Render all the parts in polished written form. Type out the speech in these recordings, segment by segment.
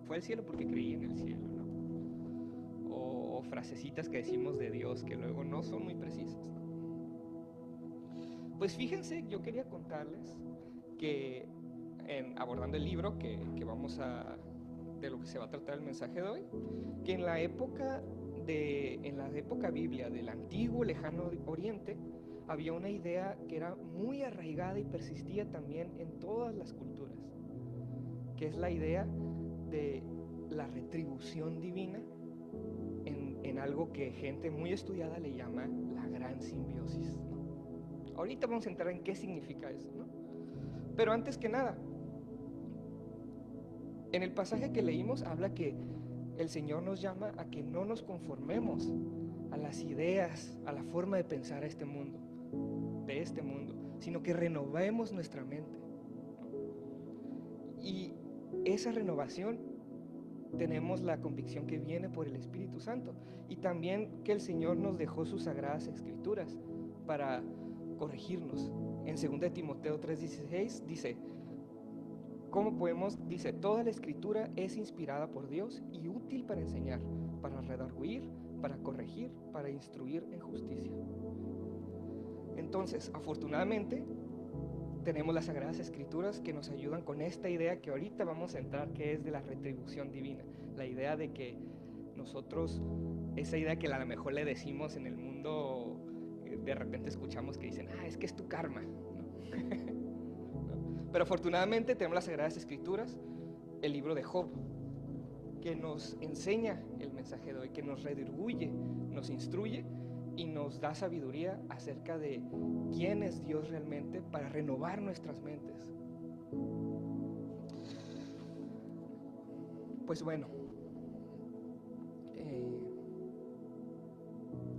fue al cielo porque creía en el cielo, ¿no? O frasecitas que decimos de Dios que luego no son muy precisas, ¿no? Pues fíjense, yo quería contarles que abordando el libro de lo que se va a tratar el mensaje de hoy, que en la época Biblia del antiguo lejano Oriente había una idea que era muy arraigada y persistía también en todas las culturas, que es la idea de la retribución divina en algo que gente muy estudiada le llama la gran simbiosis, ¿no? Ahorita vamos a entrar en qué significa eso, ¿no? Pero antes que nada, en el pasaje que leímos habla que el Señor nos llama a que no nos conformemos a las ideas, a la forma de pensar de este mundo, sino que renovemos nuestra mente. Y esa renovación tenemos la convicción que viene por el Espíritu Santo, y también que el Señor nos dejó sus sagradas escrituras para corregirnos. En 2 Timoteo 3:16 dice, dice, toda la escritura es inspirada por Dios y útil para enseñar, para redarguir, para corregir, para instruir en justicia. Entonces, afortunadamente, tenemos las Sagradas Escrituras que nos ayudan con esta idea que ahorita vamos a entrar, que es de la retribución divina. La idea de que nosotros, esa idea que a lo mejor le decimos en el mundo, de repente escuchamos que dicen, es que es tu karma, ¿no? Pero afortunadamente tenemos las Sagradas Escrituras, el libro de Job, que nos enseña el mensaje de hoy, que nos redarguye, nos instruye y nos da sabiduría acerca de quién es Dios realmente para renovar nuestras mentes. Pues bueno,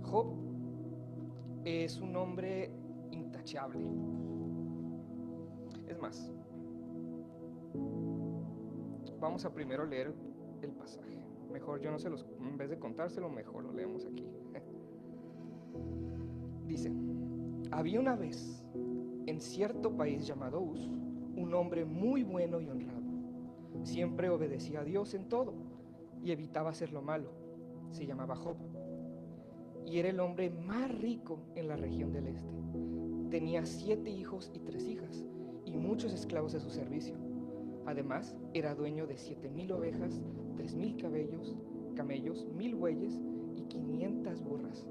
Job es un hombre intachable. Es más, vamos a primero leer el pasaje. Mejor yo no se los, en vez de contárselo, mejor lo leemos aquí. Dice, había una vez en cierto país llamado Uz, un hombre muy bueno y honrado. Siempre obedecía a Dios en todo y evitaba hacer lo malo. Se llamaba Job y era el hombre más rico en la región del este. Tenía 7 hijos y 3 hijas y muchos esclavos a su servicio. Además, era dueño de 7,000 ovejas, 3,000 camellos, 1,000 bueyes y 500 burras.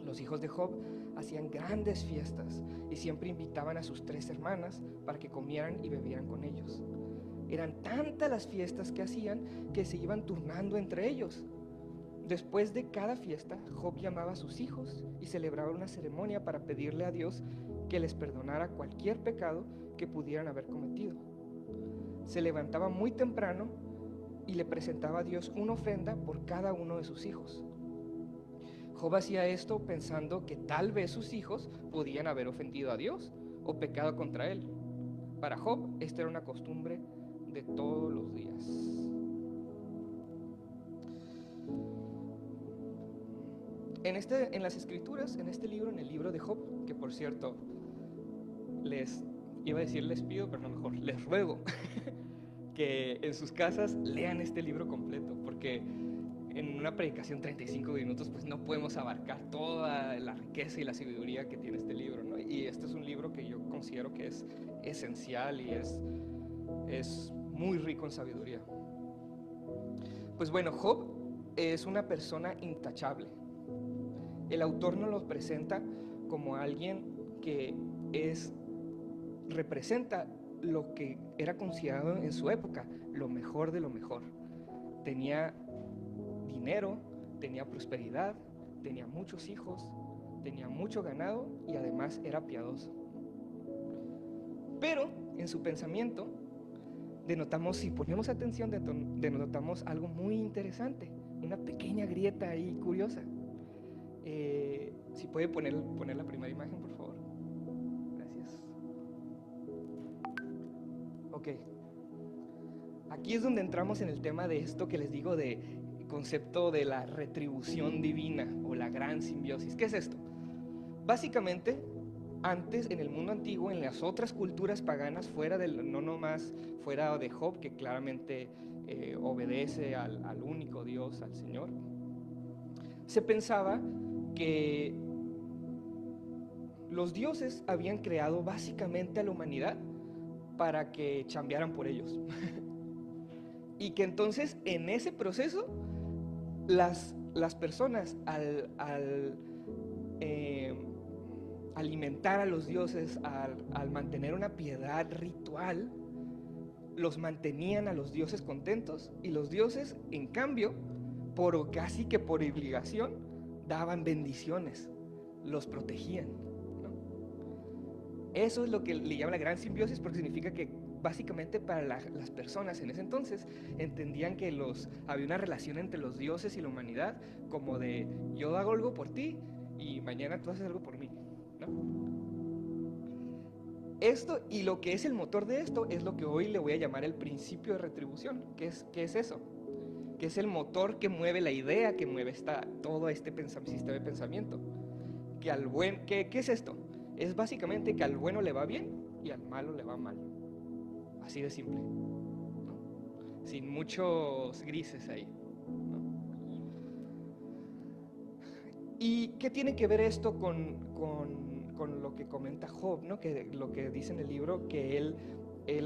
Los hijos de Job hacían grandes fiestas y siempre invitaban a sus 3 hermanas para que comieran y bebieran con ellos. Eran tantas las fiestas que hacían que se iban turnando entre ellos. Después de cada fiesta, Job llamaba a sus hijos y celebraba una ceremonia para pedirle a Dios que les perdonara cualquier pecado que pudieran haber cometido. Se levantaba muy temprano y le presentaba a Dios una ofrenda por cada uno de sus hijos. Job hacía esto pensando que tal vez sus hijos podían haber ofendido a Dios o pecado contra él. Para Job, esta era una costumbre de todos los días. En las escrituras, en este libro, en el libro de Job, que por cierto, les pido, pero no mejor, les ruego que en sus casas lean este libro completo, porque en una predicación 35 minutos pues no podemos abarcar toda la riqueza y la sabiduría que tiene este libro, ¿no? Y este es un libro que yo considero que es esencial y es muy rico en sabiduría. Pues bueno, Job es una persona intachable. El autor nos lo presenta como alguien que representa lo que era considerado en su época lo mejor de lo mejor. Tenía dinero, tenía prosperidad, tenía muchos hijos, tenía mucho ganado y además era piadoso. Pero en su pensamiento si ponemos atención, denotamos algo muy interesante, una pequeña grieta ahí curiosa. Si puede poner la primera imagen, por favor. Gracias. Ok. Aquí es donde entramos en el tema de esto que les digo de concepto de la retribución divina o la gran simbiosis. ¿Qué es esto? Básicamente, antes, en el mundo antiguo, en las otras culturas paganas, no nomás fuera de Job, que claramente obedece al único Dios, al Señor, se pensaba que los dioses habían creado básicamente a la humanidad para que chambearan por ellos. Y que entonces en ese proceso las personas al alimentar a los dioses, al mantener una piedad ritual, los mantenían a los dioses contentos, y los dioses, en cambio, casi que por obligación, daban bendiciones, los protegían, ¿no? Eso es lo que le llaman la gran simbiosis, porque significa que básicamente para las personas en ese entonces entendían que había una relación entre los dioses y la humanidad, como de yo hago algo por ti y mañana tú haces algo por mí, ¿no? Esto, y lo que es el motor de esto, es lo que hoy le voy a llamar el principio de retribución. ¿Qué es eso? Que es el motor que mueve la idea, que mueve todo este sistema de pensamiento. ¿Qué es esto? Es básicamente que al bueno le va bien y al malo le va mal. Así de simple, ¿no? Sin muchos grises ahí, ¿no? ¿Y qué tiene que ver esto con lo que comenta Job, ¿no? Que lo que dice en el libro, que él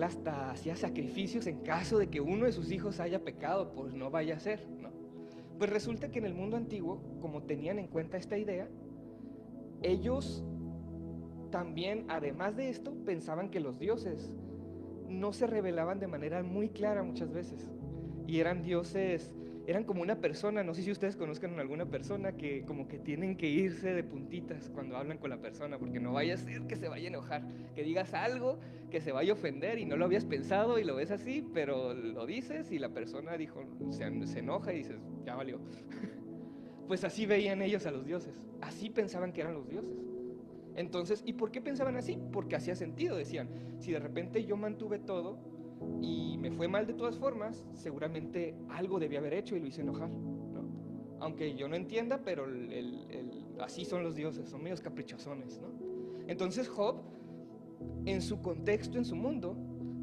hasta hacía sacrificios en caso de que uno de sus hijos haya pecado, pues no vaya a ser, ¿no? Pues resulta que en el mundo antiguo, como tenían en cuenta esta idea, ellos también, además de esto, pensaban que los dioses no se revelaban de manera muy clara muchas veces, y eran dioses, eran como una persona. No sé si ustedes conozcan a alguna persona que como que tienen que irse de puntitas cuando hablan con la persona, porque no vaya a ser que se vaya a enojar, que digas algo que se vaya a ofender y no lo habías pensado y lo ves así, pero lo dices y la persona se enoja y dices, ya valió. Pues así veían ellos a los dioses, así pensaban que eran los dioses. Entonces, ¿y por qué pensaban así? Porque hacía sentido. Decían, si de repente yo mantuve todo y me fue mal de todas formas, seguramente algo debía haber hecho y lo hice enojar, ¿no? Aunque yo no entienda, pero así son los dioses, son medios caprichosones, ¿no? Entonces Job, en su contexto, en su mundo,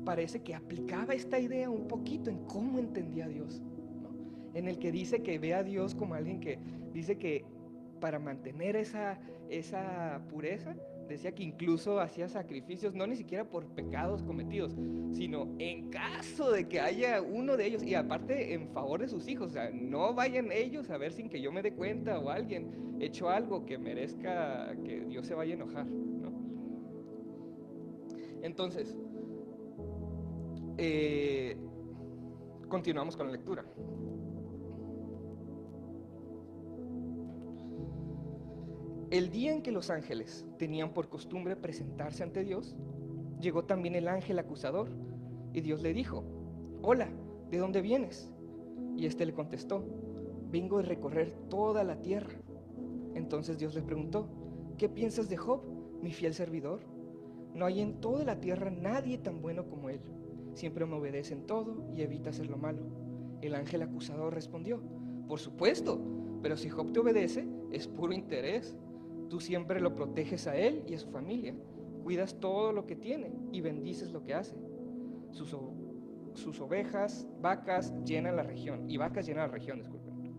parece que aplicaba esta idea un poquito en cómo entendía a Dios, ¿no? En el que dice que ve a Dios como alguien que dice que para mantener esa pureza, decía que incluso hacía sacrificios, no ni siquiera por pecados cometidos, sino en caso de que haya uno de ellos, y aparte en favor de sus hijos. O sea, no vayan ellos a ver sin que yo me dé cuenta, o alguien hecho algo que merezca que Dios se vaya a enojar, ¿no? Entonces, continuamos con la lectura. El día en que los ángeles tenían por costumbre presentarse ante Dios, llegó también el ángel acusador, y Dios le dijo, hola, ¿de dónde vienes? Y éste le contestó, vengo de recorrer toda la tierra. Entonces Dios le preguntó, ¿qué piensas de Job, mi fiel servidor? No hay en toda la tierra nadie tan bueno como él. Siempre me obedece en todo y evita hacer lo malo. El ángel acusador respondió, por supuesto, pero si Job te obedece, es puro interés. Tú siempre lo proteges a él y a su familia, cuidas todo lo que tiene y bendices lo que hace. Sus ovejas, vacas llenan la región, disculpen.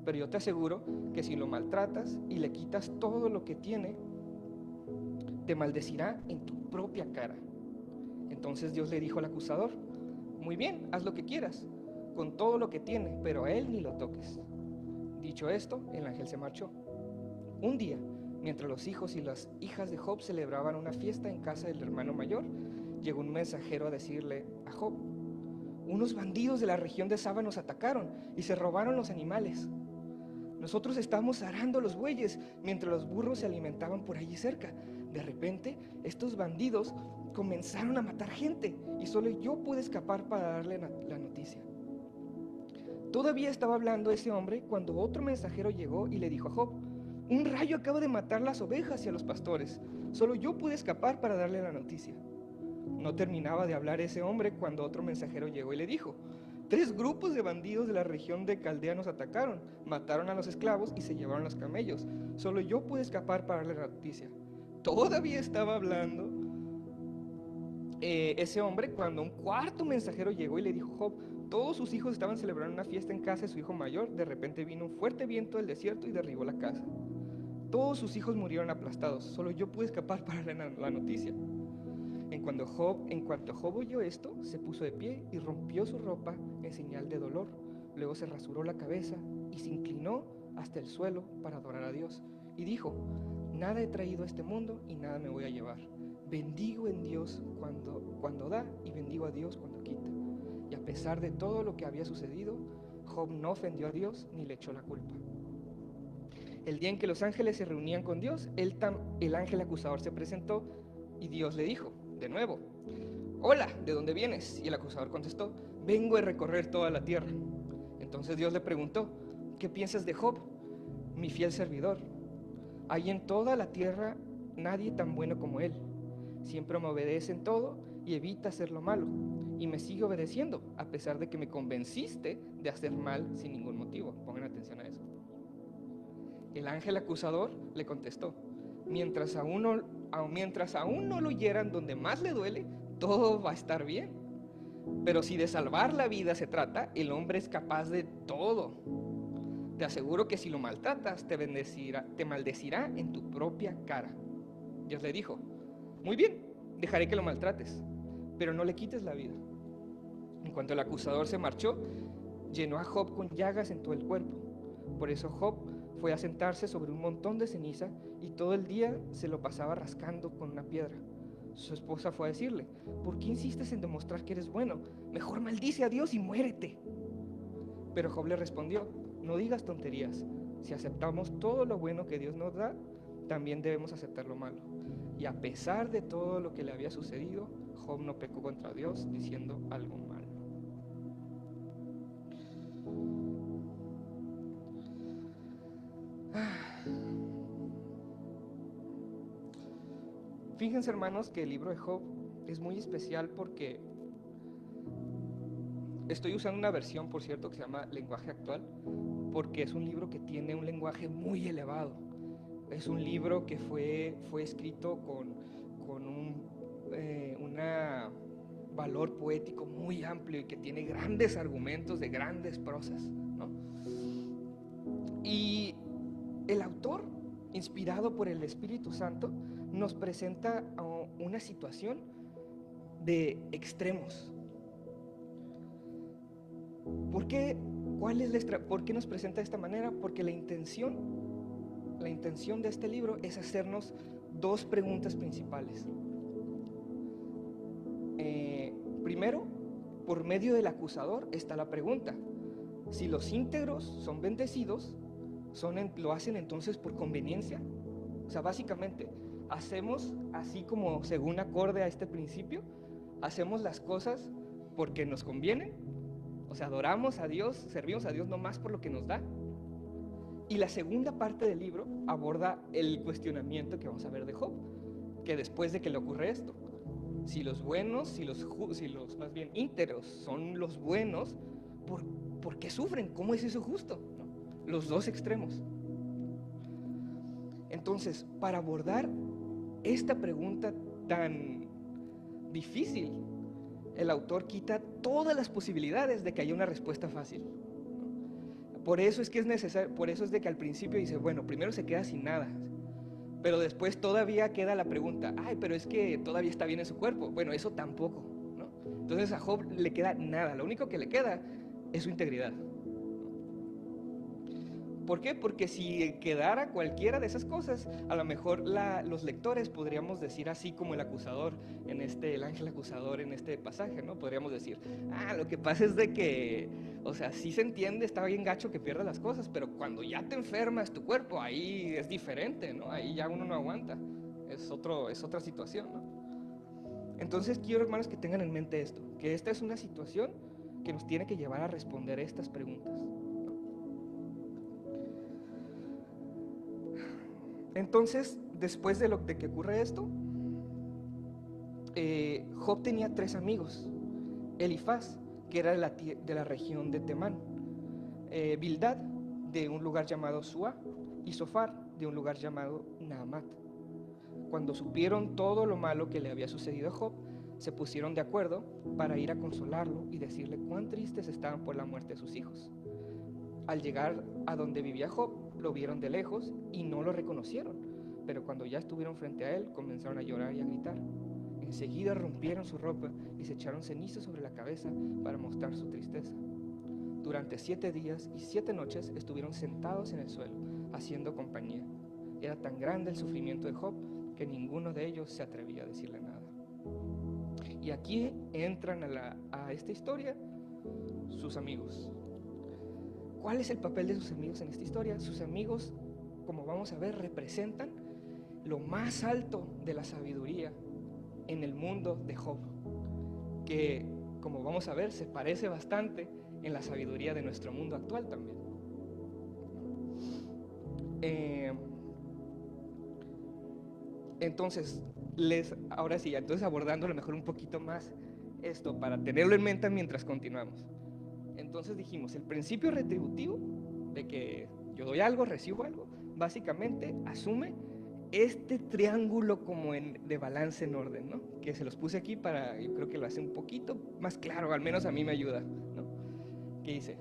Pero yo te aseguro que si lo maltratas y le quitas todo lo que tiene, te maldecirá en tu propia cara. Entonces Dios le dijo al acusador, muy bien, haz lo que quieras, con todo lo que tiene, pero a él ni lo toques. Dicho esto, el ángel se marchó. Un día, mientras los hijos y las hijas de Job celebraban una fiesta en casa del hermano mayor, llegó un mensajero a decirle a Job, unos bandidos de la región de Saba nos atacaron y se robaron los animales. Nosotros estábamos arando los bueyes mientras los burros se alimentaban por allí cerca. De repente, estos bandidos comenzaron a matar gente y solo yo pude escapar para darle la noticia. Todavía estaba hablando ese hombre cuando otro mensajero llegó y le dijo a Job, un rayo acaba de matar las ovejas y a los pastores. Solo yo pude escapar para darle la noticia. No terminaba de hablar ese hombre cuando otro mensajero llegó y le dijo, 3 grupos de bandidos de la región de Caldea nos atacaron, mataron a los esclavos y se llevaron los camellos. Solo yo pude escapar para darle la noticia. todavía estaba hablando ese hombre cuando un cuarto mensajero llegó y le dijo: Job, todos sus hijos estaban celebrando una fiesta en casa de su hijo mayor. De repente vino un fuerte viento del desierto y derribó la casa. Todos sus hijos murieron aplastados. Solo yo pude escapar para la noticia. En cuanto Job oyó esto, se puso de pie y rompió su ropa en señal de dolor. Luego se rasuró la cabeza y se inclinó hasta el suelo para adorar a Dios. Y dijo: nada he traído a este mundo y nada me voy a llevar. Bendigo en Dios cuando da y bendigo a Dios cuando quita. Y a pesar de todo lo que había sucedido, Job no ofendió a Dios ni le echó la culpa. El día en que los ángeles se reunían con Dios, el ángel acusador se presentó y Dios le dijo de nuevo: hola, ¿de dónde vienes? Y el acusador contestó: vengo a recorrer toda la tierra. Entonces Dios le preguntó: ¿qué piensas de Job, mi fiel servidor? Hay en toda la tierra nadie tan bueno como él. Siempre me obedece en todo y evita hacer lo malo. Y me sigue obedeciendo, a pesar de que me convenciste de hacer mal sin ningún motivo. Pongan atención a eso. El ángel acusador le contestó: mientras aún no lo hieran donde más le duele, todo va a estar bien. Pero si de salvar la vida se trata, el hombre es capaz de todo. Te aseguro que si lo maltratas, te maldecirá en tu propia cara. Dios le dijo: muy bien, dejaré que lo maltrates, pero no le quites la vida. En cuanto el acusador se marchó, llenó a Job con llagas en todo el cuerpo. Por eso Job fue a sentarse sobre un montón de ceniza y todo el día se lo pasaba rascando con una piedra. Su esposa fue a decirle: ¿por qué insistes en demostrar que eres bueno? Mejor maldice a Dios y muérete. Pero Job le respondió: no digas tonterías. Si aceptamos todo lo bueno que Dios nos da, también debemos aceptar lo malo. Y a pesar de todo lo que le había sucedido, Job no pecó contra Dios diciendo algo malo. Fíjense, hermanos, que el libro de Job es muy especial porque estoy usando una versión, por cierto, que se llama Lenguaje Actual, porque es un libro que tiene un lenguaje muy elevado. Es un libro que fue escrito con un valor poético muy amplio y que tiene grandes argumentos de grandes prosas, ¿no? Y el autor, inspirado por el Espíritu Santo, nos presenta una situación de extremos. ¿Por qué nos presenta de esta manera? Porque la intención de este libro es hacernos dos preguntas principales. Primero, por medio del acusador está la pregunta: si los íntegros son bendecidos, ¿lo hacen entonces por conveniencia? O sea, básicamente, hacemos así como según acorde a este principio, hacemos las cosas porque nos convienen. O sea, adoramos a Dios, servimos a Dios nomás por lo que nos da. Y la segunda parte del libro aborda el cuestionamiento que vamos a ver de Job, que después de que le ocurre esto, si los buenos, si los más bien íntegros son los buenos, ¿por qué sufren? ¿Cómo es eso justo? ¿No? Los dos extremos. Entonces, para abordar esta pregunta tan difícil, el autor quita todas las posibilidades de que haya una respuesta fácil. Por eso es que es necesario, por eso es de que al principio dice: bueno, primero se queda sin nada, pero después todavía queda la pregunta: ay, pero es que todavía está bien en su cuerpo. Bueno, eso tampoco, ¿no? Entonces a Job le queda nada, lo único que le queda es su integridad. ¿Por qué? Porque si quedara cualquiera de esas cosas, a lo mejor los lectores podríamos decir así como el acusador el ángel acusador en este pasaje, ¿no? Podríamos decir: lo que pasa es de que, o sea, sí se entiende, está bien gacho que pierdas las cosas, pero cuando ya te enfermas tu cuerpo, ahí es diferente, ¿no? Ahí ya uno no aguanta, es otra situación, ¿no? Entonces quiero, hermanos, que tengan en mente esto, que esta es una situación que nos tiene que llevar a responder estas preguntas. Entonces, después de que ocurre esto, Job tenía 3 amigos: Elifaz, que era de la región de Temán, Bildad, de un lugar llamado Suá, y Sofar, de un lugar llamado Naamat. cuando supieron todo lo malo que le había sucedido a Job, se pusieron de acuerdo para ir a consolarlo y decirle cuán tristes estaban por la muerte de sus hijos. Al llegar a donde vivía Job, lo vieron de lejos y no lo reconocieron, pero cuando ya estuvieron frente a él, comenzaron a llorar y a gritar. Enseguida rompieron su ropa y se echaron ceniza sobre la cabeza para mostrar su tristeza. Durante 7 días y 7 noches estuvieron sentados en el suelo, haciendo compañía. Era tan grande el sufrimiento de Job que ninguno de ellos se atrevía a decirle nada. Y aquí entran a esta historia sus amigos. ¿Cuál es el papel de sus amigos en esta historia? Sus amigos, como vamos a ver, representan lo más alto de la sabiduría en el mundo de Job, que, como vamos a ver, se parece bastante en la sabiduría de nuestro mundo actual también. Entonces, ahora sí, entonces abordando a lo mejor un poquito más esto para tenerlo en mente mientras continuamos. Entonces dijimos, el principio retributivo de que yo doy algo, recibo algo, básicamente asume este triángulo como de balance en orden, ¿no? Que se los puse aquí para, yo creo que lo hace un poquito más claro, al menos a mí me ayuda, ¿no? Que dice,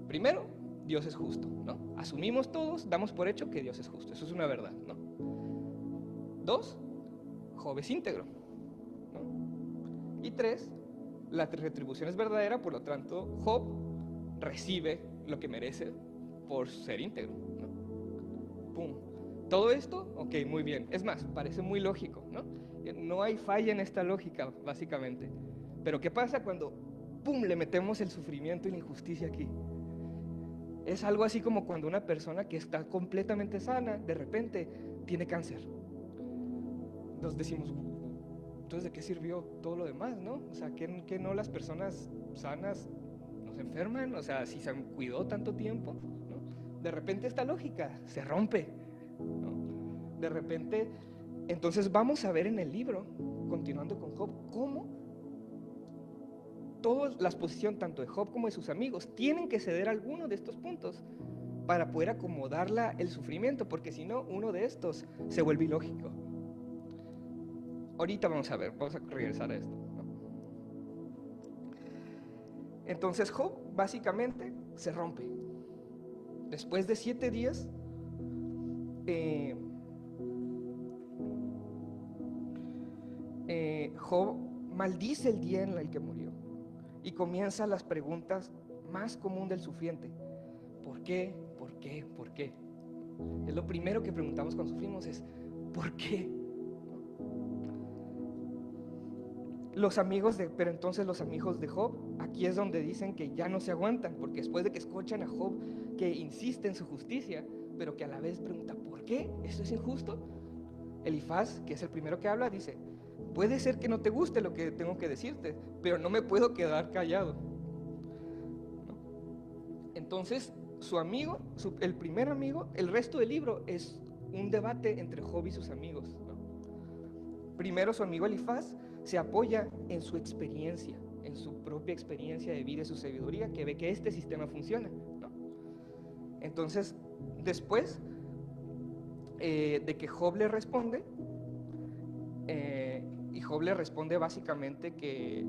primero, Dios es justo, ¿no? Asumimos todos, damos por hecho que Dios es justo, eso es una verdad, ¿no? 2, Job es íntegro, ¿no? Y 3, la retribución es verdadera, por lo tanto, Job recibe lo que merece por ser íntegro, ¿no? ¡Pum! Todo esto, ok, muy bien. Es más, parece muy lógico, ¿no? No hay falla en esta lógica, básicamente. Pero ¿qué pasa cuando, pum, le metemos el sufrimiento y la injusticia aquí? Es algo así como cuando una persona que está completamente sana, de repente, tiene cáncer. Nos decimos, entonces, ¿de qué sirvió todo lo demás, no? O sea, ¿que no las personas sanas nos enferman? O sea, si se cuidó tanto tiempo, ¿no? De repente esta lógica se rompe, ¿no? De repente, entonces vamos a ver en el libro, continuando con Job, cómo toda la exposición, tanto de Job como de sus amigos, tienen que ceder a alguno de estos puntos para poder acomodar el sufrimiento, porque si no, uno de estos se vuelve ilógico. Ahorita vamos a regresar a esto, ¿no? Entonces Job básicamente se rompe. Después de 7 días, Job maldice el día en el que murió y comienza las preguntas más comunes del sufriente. ¿Por qué? ¿Por qué? ¿Por qué? Es lo primero que preguntamos cuando sufrimos, es ¿por qué? Pero entonces los amigos de Job, aquí es donde dicen que ya no se aguantan, porque después de que escuchan a Job que insiste en su justicia, pero que a la vez pregunta, ¿por qué? ¿Esto es injusto? Elifaz, que es el primero que habla, dice, puede ser que no te guste lo que tengo que decirte, pero no me puedo quedar callado, ¿no? Entonces, su amigo, el primer amigo, el resto del libro es un debate entre Job y sus amigos, ¿no? Primero su amigo Elifaz se apoya en su experiencia, en su propia experiencia de vida y su sabiduría, que ve que este sistema funciona, ¿no? Entonces, después de que Job le responde, y Job le responde básicamente que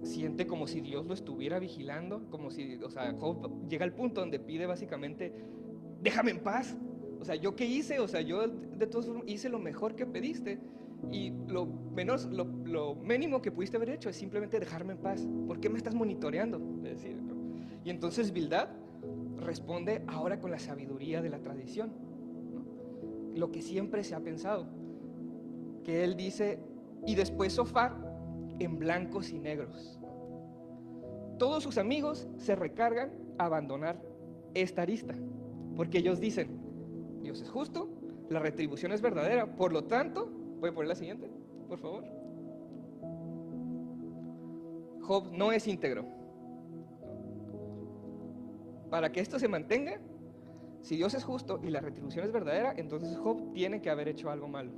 siente como si Dios lo estuviera vigilando, como si, o sea, Job llega al punto donde pide básicamente, déjame en paz. O sea, ¿yo qué hice? O sea, yo de todos modos hice lo mejor que pediste y lo mínimo que pudiste haber hecho es simplemente dejarme en paz. ¿Por qué me estás monitoreando? Es decir, ¿no? Y entonces Bildad responde ahora con la sabiduría de la tradición, ¿no? Lo que siempre se ha pensado, que él dice, y después Sofar en blancos y negros. Todos sus amigos se recargan a abandonar esta arista, porque ellos dicen, Dios es justo, la retribución es verdadera, por lo tanto, ¿puede poner la siguiente, por favor? Job no es íntegro. Para que esto se mantenga, si Dios es justo y la retribución es verdadera, entonces Job tiene que haber hecho algo malo.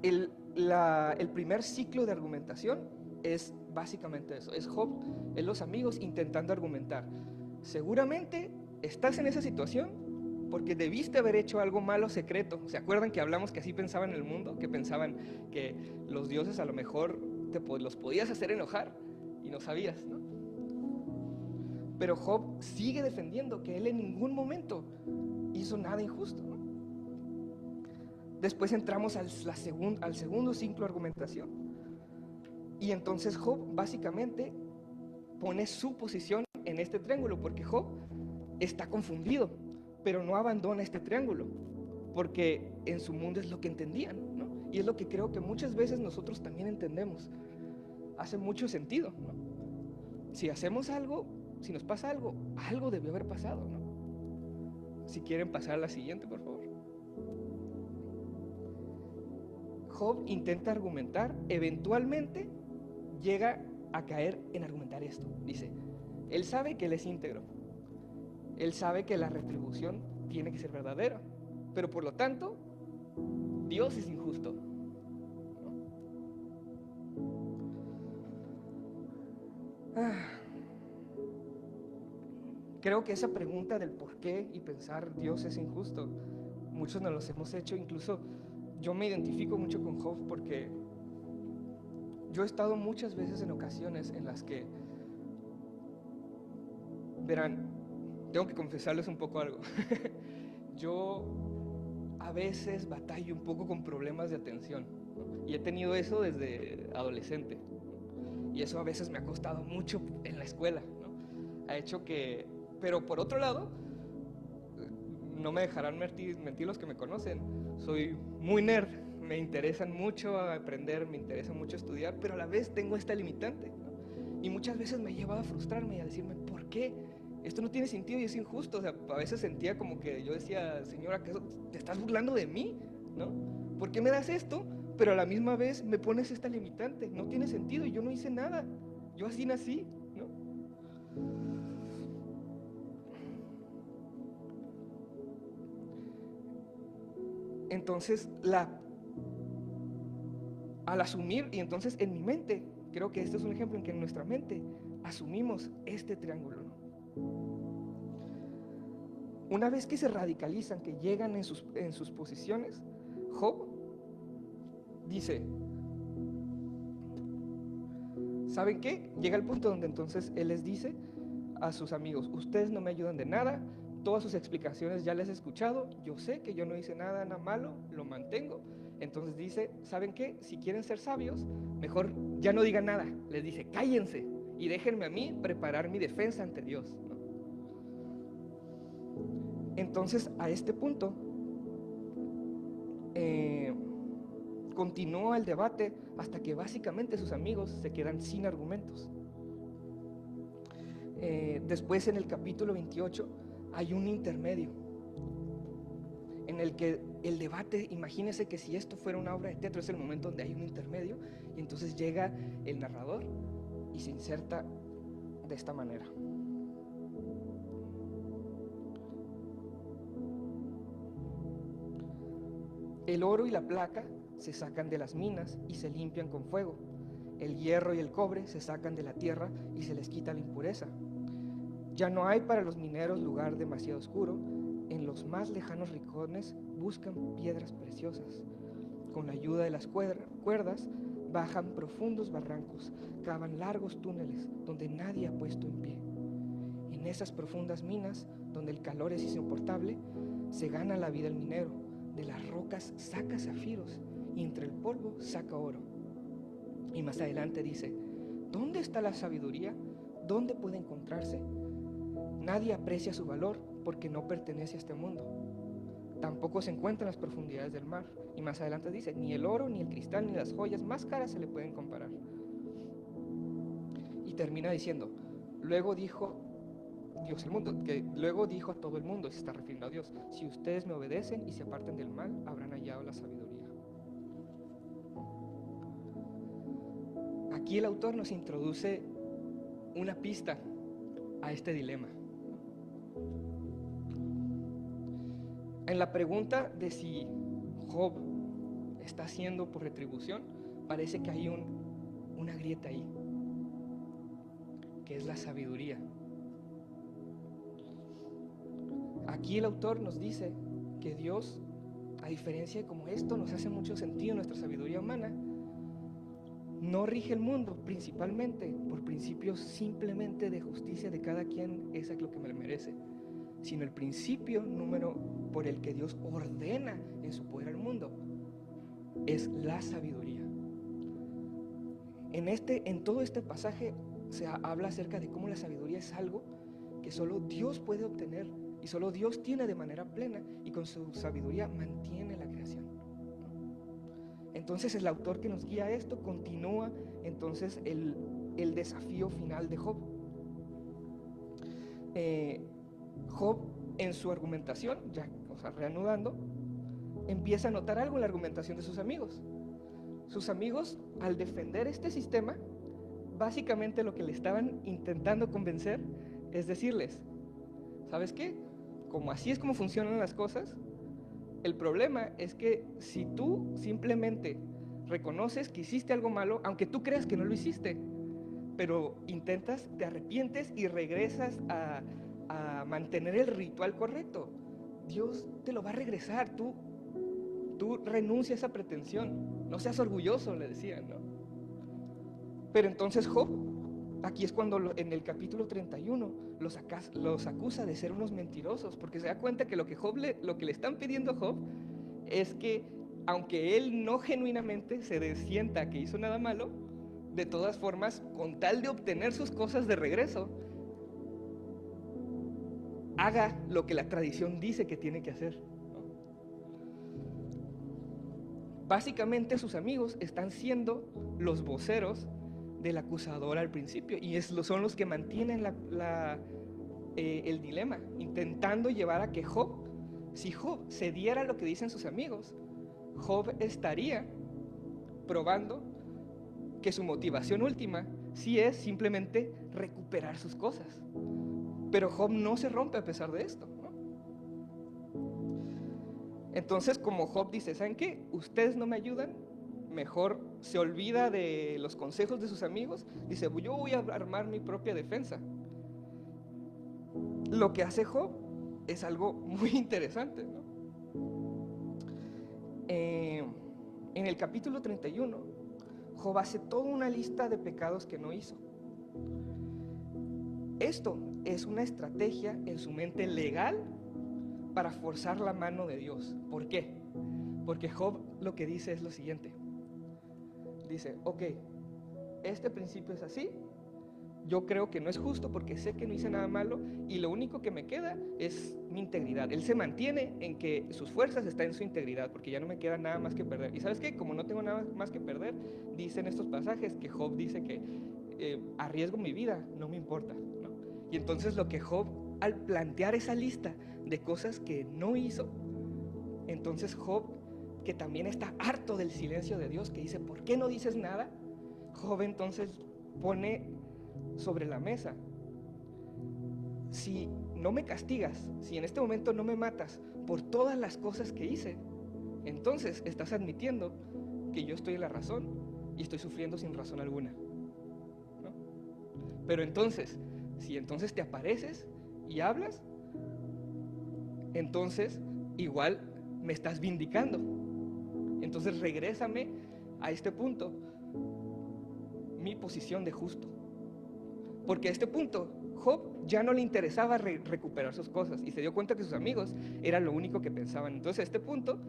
El primer ciclo de argumentación es básicamente eso, es Job, es los amigos intentando argumentar. Seguramente estás en esa situación porque debiste haber hecho algo malo secreto. ¿Se acuerdan que hablamos que así pensaban en el mundo? Que pensaban que los dioses a lo mejor los podías hacer enojar y no sabías, ¿no? Pero Job sigue defendiendo que él en ningún momento hizo nada injusto, ¿no? Después entramos al segundo ciclo de argumentación. Y entonces Job básicamente pone su posición en este triángulo, porque Job está confundido, pero no abandona este triángulo, porque en su mundo es lo que entendían, ¿no? Y es lo que creo que muchas veces nosotros también entendemos. Hace mucho sentido, ¿no? Si hacemos algo, si nos pasa algo, algo debió haber pasado, ¿no? Si quieren pasar a la siguiente, por favor. Job intenta argumentar, eventualmente llega a caer en argumentar esto. Dice, él sabe que él es íntegro, él sabe que la retribución tiene que ser verdadera, pero por lo tanto, Dios es injusto, ¿no? Creo que esa pregunta del por qué y pensar Dios es injusto, muchos nos los hemos hecho. Incluso yo me identifico mucho con Job porque yo he estado muchas veces en ocasiones en las que, verán, tengo que confesarles un poco algo. Yo a veces batallo un poco con problemas de atención, ¿no? Y he tenido eso desde adolescente, ¿no? Y eso a veces me ha costado mucho en la escuela, ¿no? Ha hecho que, pero por otro lado, no me dejarán mentir los que me conocen, soy muy nerd, me interesan mucho aprender, me interesa mucho estudiar, pero a la vez tengo esta limitante, ¿no? Y muchas veces me llevaba a frustrarme y a decirme, ¿por qué? Esto no tiene sentido y es injusto. O sea, a veces sentía como que yo decía, Señor, ¿acaso te estás burlando de mí? ¿No? ¿Por qué me das esto? Pero a la misma vez me pones esta limitante. No tiene sentido y yo no hice nada. Yo así nací, ¿no? Entonces, al asumir, y entonces en mi mente, creo que este es un ejemplo en que en nuestra mente asumimos este triángulo, ¿no? Una vez que se radicalizan, que llegan en sus posiciones, Job dice, ¿saben qué? Llega el punto donde entonces él les dice a sus amigos, ustedes no me ayudan de nada, todas sus explicaciones ya les he escuchado, yo sé que yo no hice nada malo, lo mantengo. Entonces dice, ¿saben qué? Si quieren ser sabios, mejor ya no digan nada. Les dice, cállense y déjenme a mí preparar mi defensa ante Dios, ¿no? Entonces, a este punto, continúa el debate hasta que básicamente sus amigos se quedan sin argumentos. Después, en el capítulo 28, hay un intermedio en el que el debate, imagínense que si esto fuera una obra de teatro, es el momento donde hay un intermedio y entonces llega el narrador y se inserta de esta manera. El oro y la plata se sacan de las minas y se limpian con fuego. El hierro y el cobre se sacan de la tierra y se les quita la impureza. Ya no hay para los mineros lugar demasiado oscuro. En los más lejanos rincones buscan piedras preciosas. Con la ayuda de las cuerdas bajan profundos barrancos, cavan largos túneles donde nadie ha puesto en pie. En esas profundas minas, donde el calor es insoportable, se gana la vida el minero. De las rocas saca zafiros y entre el polvo saca oro. Y más adelante dice, ¿dónde está la sabiduría? ¿Dónde puede encontrarse? Nadie aprecia su valor porque no pertenece a este mundo. Tampoco se encuentra en las profundidades del mar. Y más adelante dice, ni el oro, ni el cristal, ni las joyas más caras se le pueden comparar. Y termina diciendo, luego dijo Dios el mundo, que luego dijo a todo el mundo, se está refiriendo a Dios, si ustedes me obedecen y se aparten del mal, habrán hallado la sabiduría. Aquí el autor nos introduce una pista a este dilema. En la pregunta de si Job está haciendo por retribución, parece que hay una grieta ahí, que es la sabiduría. Aquí el autor nos dice que Dios, a diferencia de como esto nos hace mucho sentido en nuestra sabiduría humana, no rige el mundo principalmente por principios simplemente de justicia de cada quien es lo que me merece, sino el principio número por el que Dios ordena en su poder al mundo es la sabiduría. En todo este pasaje se habla acerca de cómo la sabiduría es algo que solo Dios puede obtener y solo Dios tiene de manera plena, y con su sabiduría mantiene la creación. Entonces el autor que nos guía a esto continúa entonces el desafío final de Job. Job, en su argumentación, reanudando, empieza a notar algo en la argumentación de sus amigos. Sus amigos, al defender este sistema, básicamente lo que le estaban intentando convencer es decirles: ¿sabes qué? Como así es como funcionan las cosas, el problema es que si tú simplemente reconoces que hiciste algo malo, aunque tú creas que no lo hiciste, pero intentas, te arrepientes y regresas a mantener el ritual correcto, Dios te lo va a regresar. Tú renuncia a esa pretensión, no seas orgulloso, le decían, ¿no? Pero entonces Job, aquí es cuando en el capítulo 31 los acusa de ser unos mentirosos, porque se da cuenta que lo que le están pidiendo a Job es que, aunque él no genuinamente se sienta que hizo nada malo, de todas formas, con tal de obtener sus cosas de regreso, haga lo que la tradición dice que tiene que hacer, ¿no? Básicamente sus amigos están siendo los voceros del acusador al principio, y son los que mantienen el dilema, intentando llevar a que si Job cediera a lo que dicen sus amigos, Job estaría probando que su motivación última sí es simplemente recuperar sus cosas. Pero Job no se rompe a pesar de esto, ¿no? Entonces, como Job dice: ¿saben qué? Ustedes no me ayudan, mejor se olvida de los consejos de sus amigos, dice: yo voy a armar mi propia defensa. Lo que hace Job es algo muy interesante, ¿no? En el capítulo 31, Job hace toda una lista de pecados que no hizo. Esto es una estrategia en su mente legal para forzar la mano de Dios. ¿Por qué? Porque Job lo que dice es lo siguiente. Dice: ok, este principio es así, yo creo que no es justo porque sé que no hice nada malo y lo único que me queda es mi integridad. Él se mantiene en que sus fuerzas están en su integridad, porque ya no me queda nada más que perder. Y ¿sabes qué? Como no tengo nada más que perder, dicen estos pasajes que Job dice que arriesgo mi vida, no me importa, ¿no? Y entonces lo que Job, al plantear esa lista de cosas que no hizo, entonces Job, que también está harto del silencio de Dios, que dice: ¿por qué no dices nada? Job entonces pone sobre la mesa: si no me castigas, si en este momento no me matas por todas las cosas que hice, entonces estás admitiendo que yo estoy en la razón y estoy sufriendo sin razón alguna, ¿no? Pero entonces, si entonces te apareces y hablas, entonces igual me estás vindicando. Entonces regrésame a este punto mi posición de justo. Porque a este punto Job ya no le interesaba recuperar sus cosas y se dio cuenta que sus amigos eran lo único que pensaban. Entonces a este punto,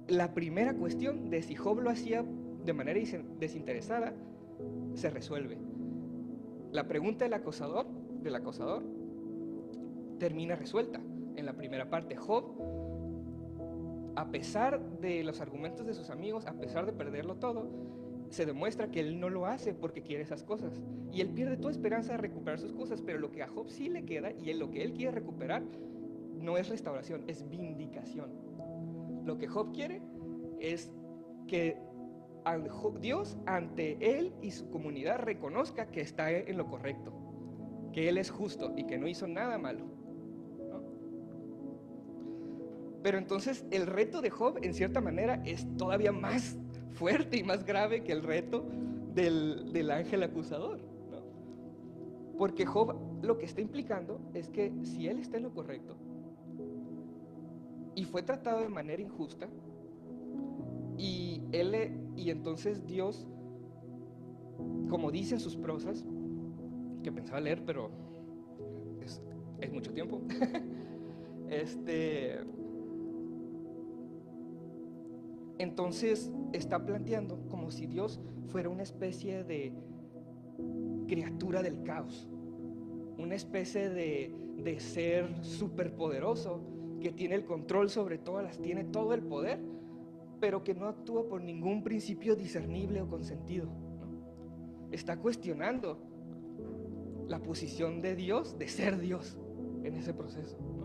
la primera cuestión de si Job lo hacía de manera desinteresada se resuelve. La pregunta del acosador termina resuelta en la primera parte. Job, a pesar de los argumentos de sus amigos, a pesar de perderlo todo, se demuestra que él no lo hace porque quiere esas cosas, y él pierde toda esperanza de recuperar sus cosas. Pero lo que a Job sí le queda, y lo que él quiere recuperar, no es restauración, es vindicación. Lo que Job quiere es que Dios ante él y su comunidad reconozca que está en lo correcto, que él es justo y que no hizo nada malo, ¿no? Pero entonces el reto de Job, en cierta manera, es todavía más fuerte y más grave que el reto del ángel acusador, ¿no? Porque Job lo que está implicando es que si él está en lo correcto y fue tratado de manera injusta, y entonces Dios, como dice en sus prosas, que pensaba leer, pero es mucho tiempo, entonces está planteando como si Dios fuera una especie de criatura del caos, una especie de ser superpoderoso que tiene el control sobre todas tiene todo el poder, pero que no actúa por ningún principio discernible o con sentido, ¿no? Está cuestionando la posición de Dios, de ser Dios en ese proceso, ¿no?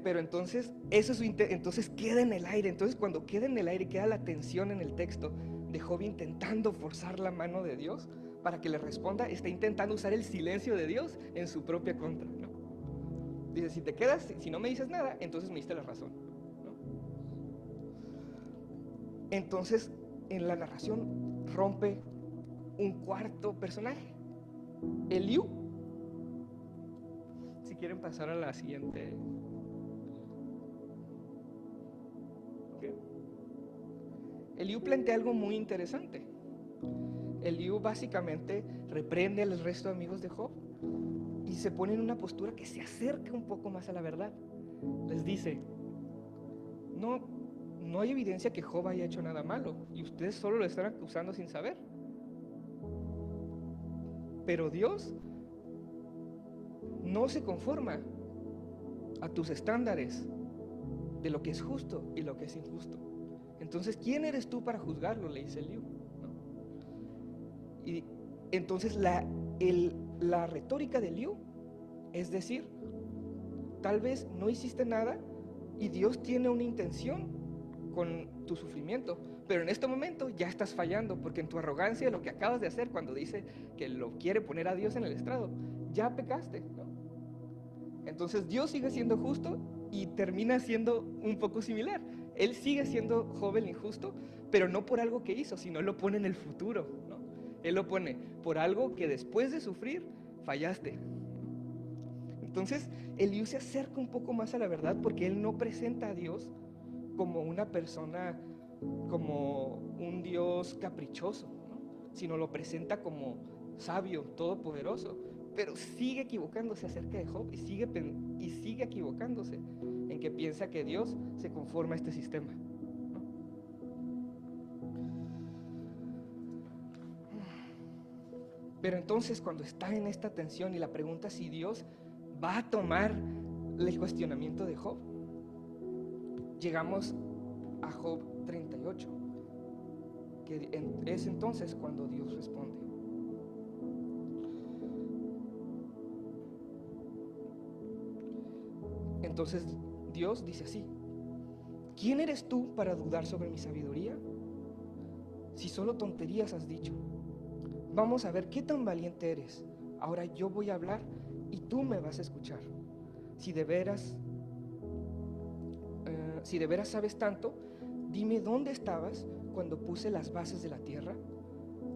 Pero entonces entonces queda en el aire. Entonces cuando queda en el aire, queda la tensión en el texto de Job intentando forzar la mano de Dios para que le responda. Está intentando usar el silencio de Dios en su propia contra, ¿no? Dice, si te quedas, si no me dices nada, entonces me diste la razón, ¿no? Entonces en la narración rompe un cuarto personaje, Eliú. Si quieren pasar a la siguiente. Eliú plantea algo muy interesante. Eliú básicamente reprende al resto de amigos de Job y se pone en una postura que se acerca un poco más a la verdad. Les dice, no hay evidencia que Job haya hecho nada malo y ustedes solo lo están acusando sin saber. Pero Dios no se conforma a tus estándares de lo que es justo y lo que es injusto. Entonces, ¿quién eres tú para juzgarlo?, le dice Eliú, ¿no? Y entonces la retórica de Eliú es decir, tal vez no hiciste nada y Dios tiene una intención con tu sufrimiento, pero en este momento ya estás fallando, porque en tu arrogancia, lo que acabas de hacer cuando dice que lo quiere poner a Dios en el estrado, ya pecaste, ¿no? Entonces Dios sigue siendo justo y termina siendo un poco similar. Él sigue siendo Job el injusto, pero no por algo que hizo, sino lo pone en el futuro, ¿no? Él lo pone por algo que después de sufrir fallaste. Entonces Eliú se acerca un poco más a la verdad porque él no presenta a Dios como una persona, como un Dios caprichoso, ¿no? Sino lo presenta como sabio, todopoderoso, pero sigue equivocándose acerca de Job y sigue equivocándose en que piensa que Dios se conforma a este sistema, ¿no? Pero entonces cuando está en esta tensión y la pregunta si Dios va a tomar el cuestionamiento de Job, llegamos a Job 38, que es entonces cuando Dios responde. Entonces Dios dice así: ¿quién eres tú para dudar sobre mi sabiduría? Si solo tonterías has dicho. Vamos a ver qué tan valiente eres. Ahora yo voy a hablar y tú me vas a escuchar. Si de veras sabes tanto, dime dónde estabas cuando puse las bases de la tierra.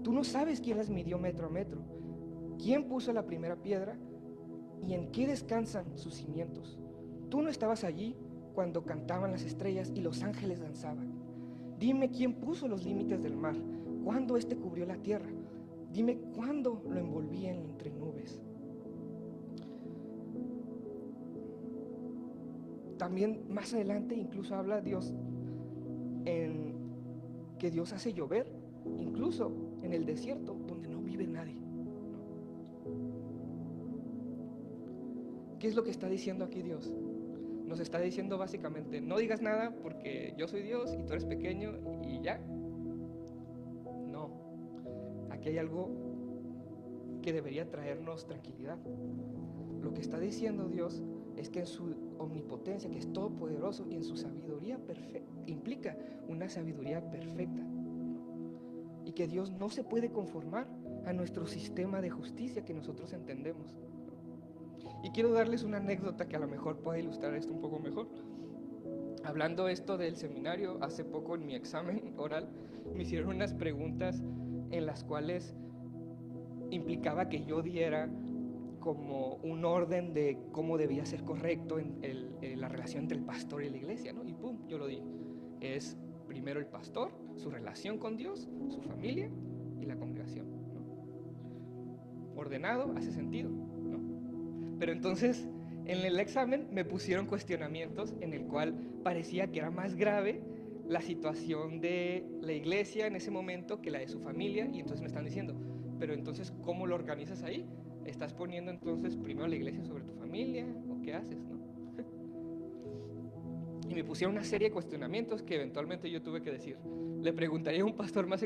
Tú no sabes quién las midió metro a metro, quién puso la primera piedra y en qué descansan sus cimientos. Tú no estabas allí cuando cantaban las estrellas y los ángeles danzaban. Dime quién puso los límites del mar, cuándo éste cubrió la tierra. Dime cuándo lo envolvían entre nubes. También más adelante incluso habla Dios en que Dios hace llover, incluso en el desierto donde no vive nadie. ¿Qué es lo que está diciendo aquí Dios? Nos está diciendo básicamente, no digas nada porque yo soy Dios y tú eres pequeño y ya. No, aquí hay algo que debería traernos tranquilidad. Lo que está diciendo Dios es que en su omnipotencia, que es todopoderoso, y en su sabiduría perfecta, implica una sabiduría perfecta, y que Dios no se puede conformar a nuestro sistema de justicia que nosotros entendemos. Y quiero darles una anécdota que a lo mejor puede ilustrar esto un poco mejor. Hablando esto del seminario, hace poco en mi examen oral me hicieron unas preguntas en las cuales implicaba que yo diera como un orden de cómo debía ser correcto en la relación entre el pastor y la iglesia, ¿no? Y pum, yo lo di. Es primero el pastor, su relación con Dios, su familia y la congregación, ¿no? Ordenado, hace sentido, ¿no? Pero entonces en el examen me pusieron cuestionamientos en el cual parecía que era más grave la situación de la iglesia en ese momento que la de su familia, y entonces me están diciendo, pero entonces ¿cómo lo organizas ahí? ¿Estás poniendo entonces primero la iglesia sobre tu familia o qué haces, no? Y me pusieron una serie de cuestionamientos que eventualmente yo tuve que decir. Le preguntaría a un pastor más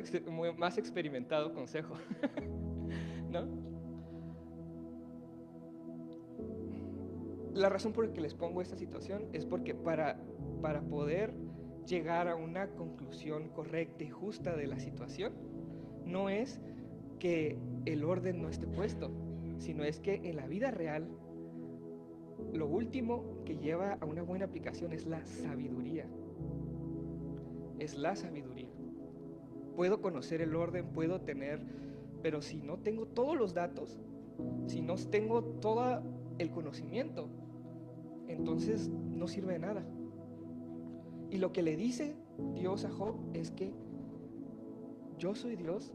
experimentado consejo, ¿no? La razón por la que les pongo esta situación es porque para poder llegar a una conclusión correcta y justa de la situación, no es que el orden no esté puesto, sino es que en la vida real lo último que lleva a una buena aplicación es la sabiduría. Es la sabiduría. Puedo conocer el orden, puedo tener, pero si no tengo todos los datos, si no tengo todo el conocimiento, entonces no sirve de nada. Y lo que le dice Dios a Job es que yo soy Dios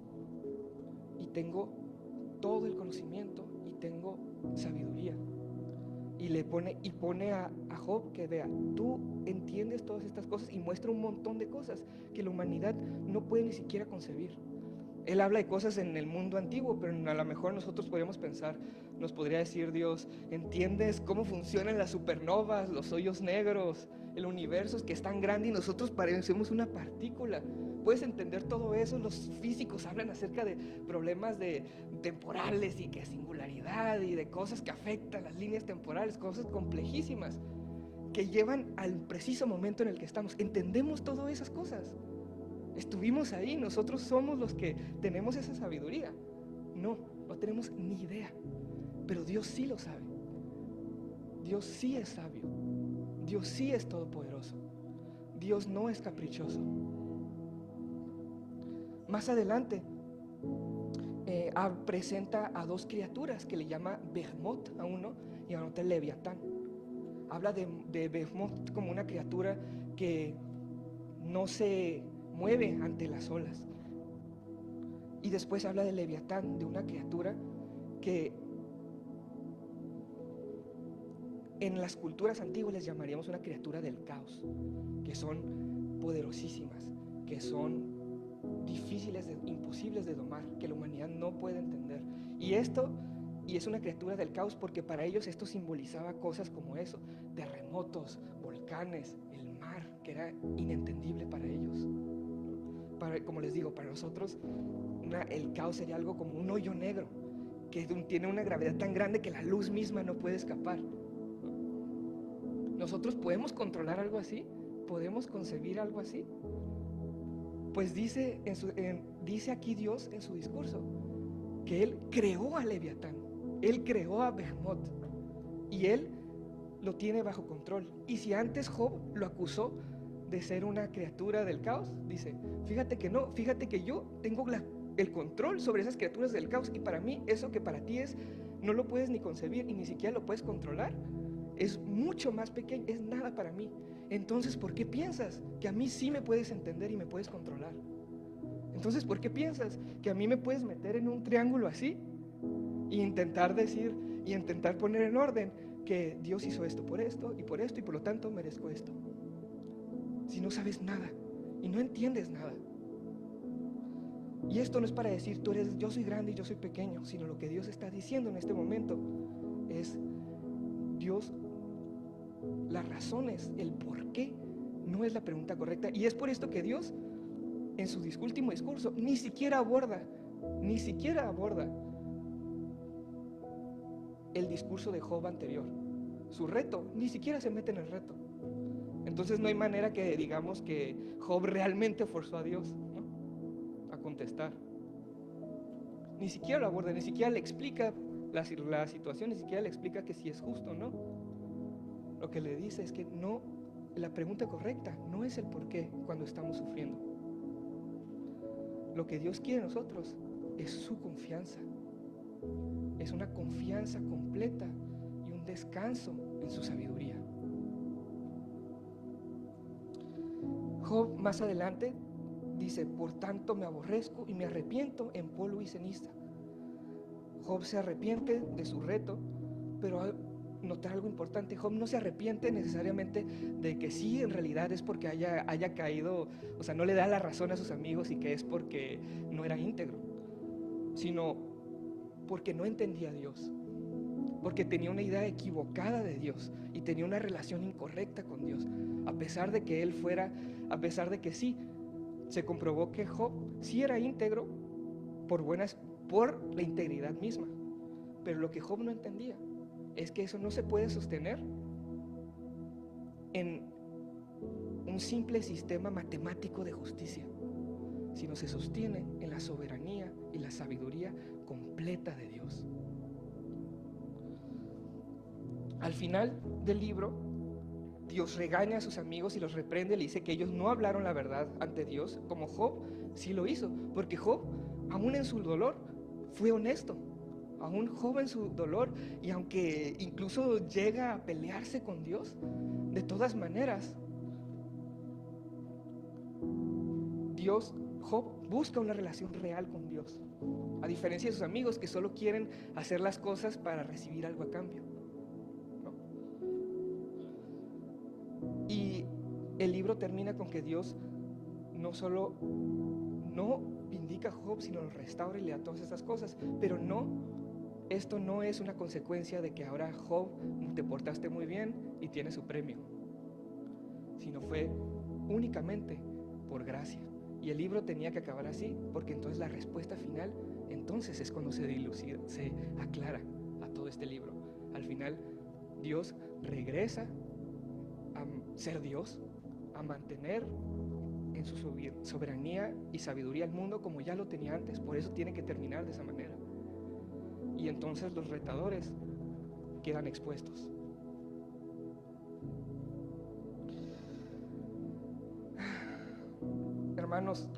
y tengo todo el conocimiento y tengo sabiduría. Y pone a Job que vea, tú entiendes todas estas cosas, y muestra un montón de cosas que la humanidad no puede ni siquiera concebir. Él habla de cosas en el mundo antiguo, pero a lo mejor nosotros podríamos pensar, nos podría decir Dios, ¿entiendes cómo funcionan las supernovas, los hoyos negros, el universo que es tan grande y nosotros parecemos una partícula? ¿Puedes entender todo eso? Los físicos hablan acerca de problemas temporales y que singularidad y de cosas que afectan las líneas temporales, cosas complejísimas que llevan al preciso momento en el que estamos. ¿Entendemos todas esas cosas? Estuvimos ahí, nosotros somos los que tenemos esa sabiduría. No tenemos ni idea, pero Dios sí lo sabe. Dios sí es sabio, Dios sí es todopoderoso, Dios no es caprichoso. Más adelante presenta a dos criaturas que le llama Behemoth a uno y a otro Leviatán. Habla de Behemoth como una criatura que no se mueve ante las olas. Y después habla de Leviatán, de una criatura que en las culturas antiguas les llamaríamos una criatura del caos, que son poderosísimas, que son difíciles, imposibles de domar, que la humanidad no puede entender. Y es una criatura del caos porque para ellos esto simbolizaba cosas como eso, terremotos, volcanes, el mar, que era inentendible para ellos. Como les digo, para nosotros el caos sería algo como un hoyo negro que tiene una gravedad tan grande que la luz misma no puede escapar. ¿Nosotros podemos controlar algo así? ¿Podemos concebir algo así? Pues dice aquí Dios en su discurso que Él creó a Leviatán, Él creó a Behemoth y Él lo tiene bajo control. Y si antes Job lo acusó de ser una criatura del caos, dice, fíjate que no, fíjate que yo tengo el control sobre esas criaturas del caos, y para mí eso que para ti no lo puedes ni concebir y ni siquiera lo puedes controlar, es mucho más pequeño, es nada para mí. Entonces, ¿por qué piensas que a mí sí me puedes entender y me puedes controlar? Entonces, ¿por qué piensas que a mí me puedes meter en un triángulo así e intentar decir y intentar poner en orden que Dios hizo esto por esto y por lo tanto merezco esto? Si no sabes nada y no entiendes nada. Y esto no es para decir yo soy grande y yo soy pequeño, sino lo que Dios está diciendo en este momento es Dios, las razones, el por qué no es la pregunta correcta. Y es por esto que Dios en su último discurso ni siquiera aborda el discurso de Job anterior. Su reto, ni siquiera se mete en el reto. Entonces no hay manera que digamos que Job realmente forzó a Dios, ¿no?, a contestar. Ni siquiera lo aborda, ni siquiera le explica la situación, ni siquiera le explica que si es justo o no. Lo que le dice es que no, la pregunta correcta no es el por qué cuando estamos sufriendo. Lo que Dios quiere de nosotros es su confianza. Es una confianza completa y un descanso en su sabiduría. Job más adelante dice: por tanto me aborrezco y me arrepiento en polvo y ceniza. Job se arrepiente de su reto, pero notar algo importante: Job no se arrepiente necesariamente de que sí, en realidad es porque haya caído, o sea, no le da la razón a sus amigos y que es porque no era íntegro, sino porque no entendía a Dios, porque tenía una idea equivocada de Dios y tenía una relación incorrecta con Dios. A pesar de que sí, se comprobó que Job sí era íntegro por la integridad misma, pero lo que Job no entendía es que eso no se puede sostener en un simple sistema matemático de justicia, sino se sostiene en la soberanía y la sabiduría completa de Dios. Al final del libro, Dios regaña a sus amigos y los reprende, le dice que ellos no hablaron la verdad ante Dios, como Job sí lo hizo, porque Job, aún en su dolor, fue honesto. Aún Job en su dolor, y aunque incluso llega a pelearse con Dios, de todas maneras, Job busca una relación real con Dios, a diferencia de sus amigos que solo quieren hacer las cosas para recibir algo a cambio, ¿no? Y el libro termina con que Dios no solo no vindica a Job, sino lo restaura y le da todas estas cosas, pero esto no es una consecuencia de que ahora Job te portaste muy bien y tiene su premio, sino fue únicamente por gracia. Y el libro tenía que acabar así, porque entonces la respuesta final, entonces es cuando se aclara a todo este libro. Al final, Dios regresa a ser Dios, a mantener en su soberanía y sabiduría al mundo como ya lo tenía antes. Por eso tiene que terminar de esa manera. Y entonces los retadores quedan expuestos. Hermanos,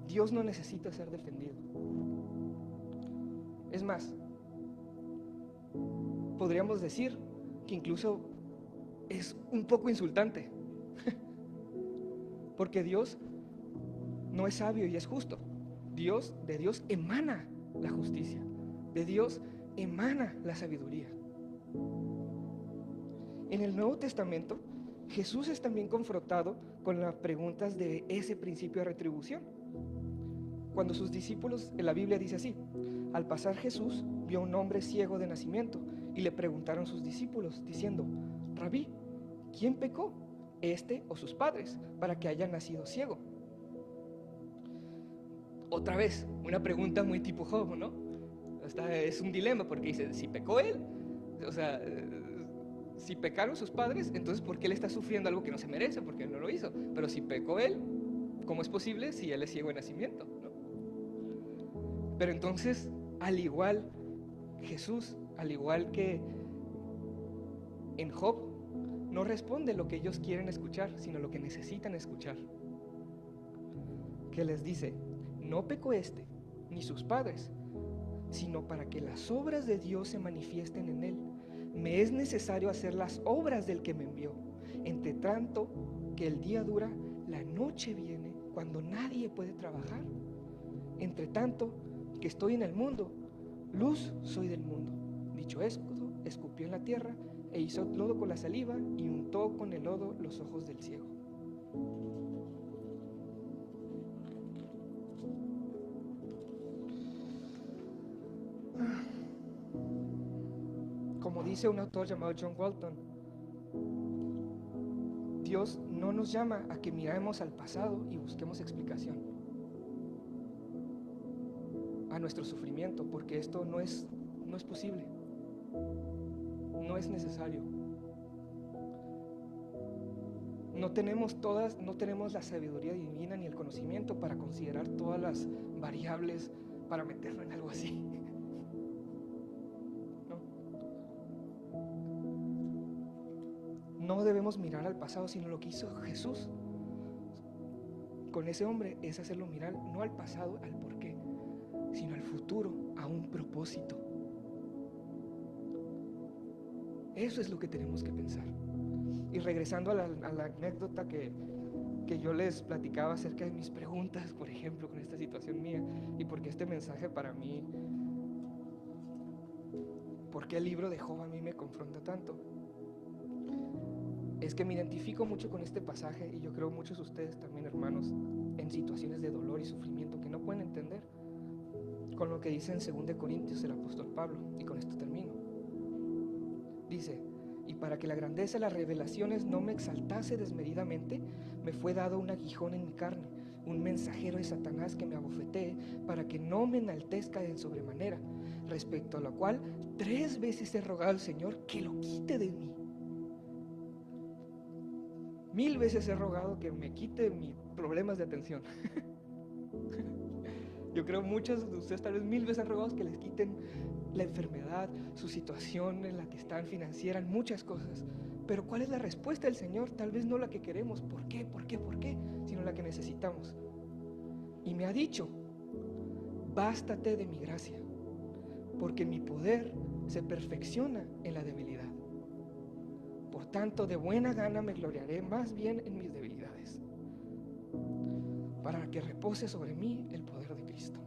Dios no necesita ser defendido. Es más, podríamos decir que incluso es un poco insultante, porque Dios no es sabio y es justo. De Dios emana la justicia, de Dios emana la sabiduría. En el Nuevo Testamento, Jesús es también confrontado con las preguntas de ese principio de retribución. Cuando sus discípulos, en la Biblia dice así: al pasar Jesús vio a un hombre ciego de nacimiento y le preguntaron sus discípulos diciendo: Rabí, ¿quién pecó, este o sus padres, para que haya nacido ciego? Otra vez, una pregunta muy tipo Job, ¿no? Es un dilema, porque dice: si pecó él, o sea, si pecaron sus padres, entonces ¿por qué él está sufriendo algo que no se merece? Porque él no lo hizo. Pero si pecó él, ¿cómo es posible si él es ciego de nacimiento, ¿no? Pero entonces, al igual Jesús, al igual que en Job, no responde lo que ellos quieren escuchar, sino lo que necesitan escuchar. Que les dice: no pecó este, ni sus padres, sino para que las obras de Dios se manifiesten en él. Me es necesario hacer las obras del que me envió. Entre tanto que el día dura, la noche viene cuando nadie puede trabajar. Entre tanto que estoy en el mundo, luz soy del mundo. Dicho esto, escupió en la tierra e hizo lodo con la saliva y untó con el lodo los ojos del ciego. Como dice un autor llamado John Walton, Dios no nos llama a que miremos al pasado y busquemos explicación a nuestro sufrimiento, porque esto no es posible, no es necesario. No tenemos la sabiduría divina ni el conocimiento para considerar todas las variables para meterlo en algo así. no debemos mirar al pasado, sino lo que hizo Jesús con ese hombre es hacerlo mirar no al pasado, al porqué, sino al futuro, a un propósito. Eso es lo que tenemos que pensar. Y regresando a la anécdota que yo les platicaba acerca de mis preguntas, por ejemplo, con esta situación mía, y porque este mensaje para mí, porque el libro de Job a mí me confronta tanto, es que me identifico mucho con este pasaje, y yo creo muchos de ustedes también, hermanos, en situaciones de dolor y sufrimiento que no pueden entender, con lo que dice en 2 Corintios el apóstol Pablo, y con esto termino. Dice: y para que la grandeza de las revelaciones no me exaltase desmedidamente, me fue dado un aguijón en mi carne, un mensajero de Satanás que me abofetee, para que no me enaltezca en sobremanera, respecto a lo cual 3 veces he rogado al Señor que lo quite de mí. 1000 veces he rogado que me quite mis problemas de atención. Yo creo muchos de ustedes tal vez 1000 veces han rogado que les quiten la enfermedad, su situación en la que están financiera, muchas cosas. Pero ¿cuál es la respuesta del Señor? Tal vez no la que queremos. ¿Por qué? Sino la que necesitamos. Y me ha dicho: bástate de mi gracia, porque mi poder se perfecciona en la debilidad. Por tanto, de buena gana me gloriaré más bien en mis debilidades, para que repose sobre mí el poder de Cristo.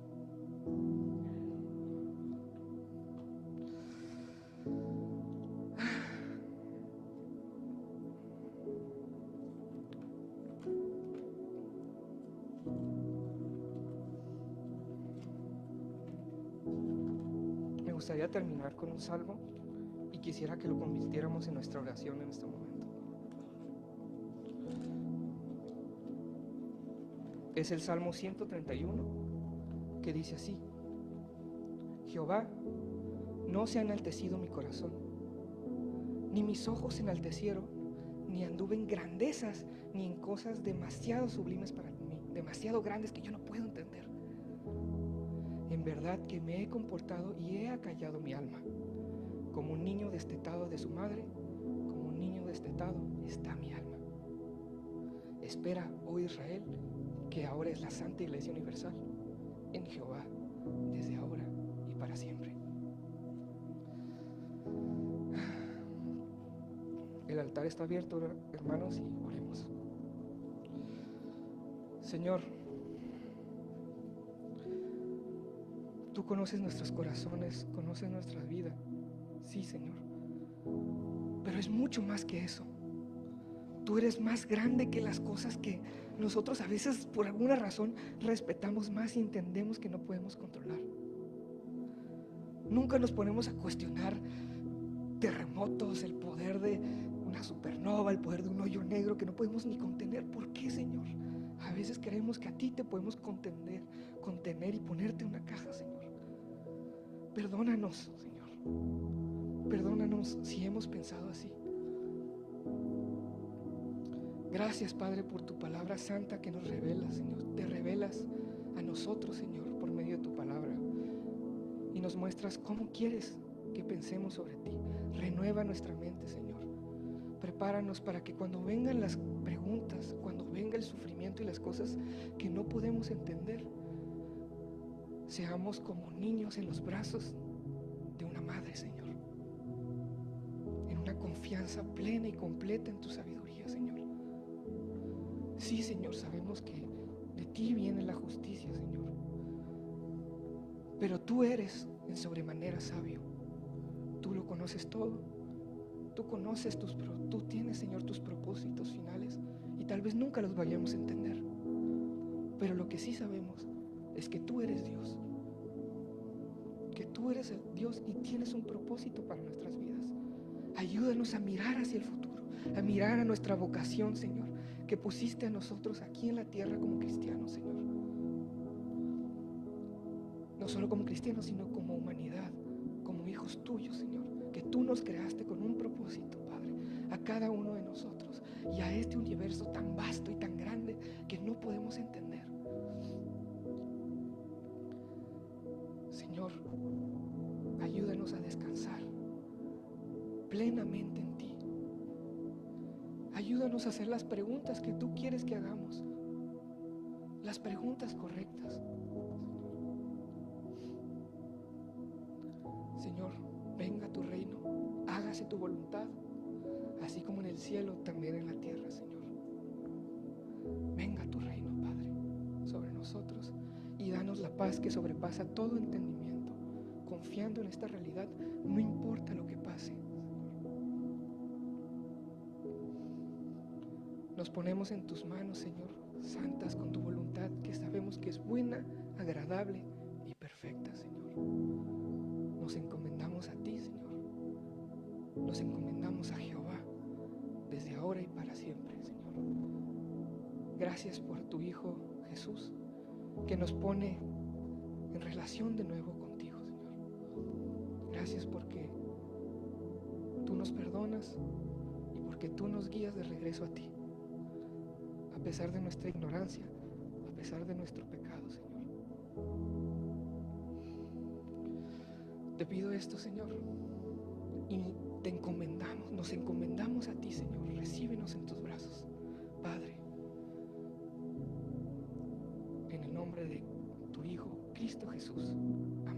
Me gustaría terminar con un salmo y quisiera que lo convirtiéramos en nuestra oración en este momento. Es el Salmo 131, que dice así: Jehová, no se ha enaltecido mi corazón, ni mis ojos se enaltecieron, ni anduve en grandezas, ni en cosas demasiado sublimes para mí, demasiado grandes que yo no puedo entender. En verdad que me he comportado y he acallado mi alma. Como un niño destetado de su madre, como un niño destetado está mi alma. Espera, oh Israel, que ahora es la Santa Iglesia Universal, en Jehová, desde ahora y para siempre. El altar está abierto, hermanos, y oremos. Señor, tú conoces nuestros corazones, conoces nuestra vida. Sí, Señor, pero es mucho más que eso. Tú eres más grande que las cosas que nosotros a veces por alguna razón respetamos más y entendemos que no podemos controlar. Nunca nos ponemos a cuestionar terremotos, el poder de una supernova, el poder de un hoyo negro que no podemos ni contener. ¿Por qué, Señor? A veces creemos que a ti te podemos contener y ponerte en una caja, Señor. Perdónanos, Señor. Perdónanos si hemos pensado así. Gracias, Padre, por tu palabra santa que nos revela, Señor. Te revelas a nosotros, Señor, por medio de tu palabra. Y nos muestras cómo quieres que pensemos sobre ti. Renueva nuestra mente, Señor. Prepáranos para que cuando vengan las preguntas, cuando venga el sufrimiento y las cosas que no podemos entender, seamos como niños en los brazos de una madre, Señor. En una confianza plena y completa en tu sabiduría, Señor. Sí, Señor, sabemos que de ti viene la justicia, Señor. Pero tú eres en sobremanera sabio. Tú lo conoces todo. Tú conoces tú tienes, Señor, tus propósitos finales y tal vez nunca los vayamos a entender. Pero lo que sí sabemos es que tú eres Dios. Que tú eres el Dios y tienes un propósito para nuestras vidas. Ayúdanos a mirar hacia el futuro, a mirar a nuestra vocación, Señor, que pusiste a nosotros aquí en la tierra como cristianos, Señor. No solo como cristianos, sino como humanidad, como hijos tuyos, Señor, que tú nos creaste con un propósito, Padre, a cada uno de nosotros y a este universo tan vasto y tan grande que no podemos entender. Señor, ayúdanos a descansar plenamente en ti, Ayúdanos a hacer las preguntas que tú quieres que hagamos, las preguntas correctas. Señor, venga tu reino, hágase tu voluntad, así como en el cielo, también en la tierra, Señor. Venga tu reino, Padre, sobre nosotros, y danos la paz que sobrepasa todo entendimiento, confiando en esta realidad, no importa lo que pase. Nos ponemos en tus manos, Señor, santas con tu voluntad, que sabemos que es buena, agradable y perfecta, Señor. Nos encomendamos a ti, Señor. Nos encomendamos a Jehová, desde ahora y para siempre, Señor. Gracias por tu Hijo Jesús, que nos pone en relación de nuevo contigo, Señor. Gracias porque tú nos perdonas y porque tú nos guías de regreso a ti, a pesar de nuestra ignorancia, a pesar de nuestro pecado, Señor. Te pido esto, Señor, y te encomendamos, nos encomendamos a ti, Señor. Recíbenos en tus brazos, Padre, en el nombre de tu Hijo, Cristo Jesús. Amén.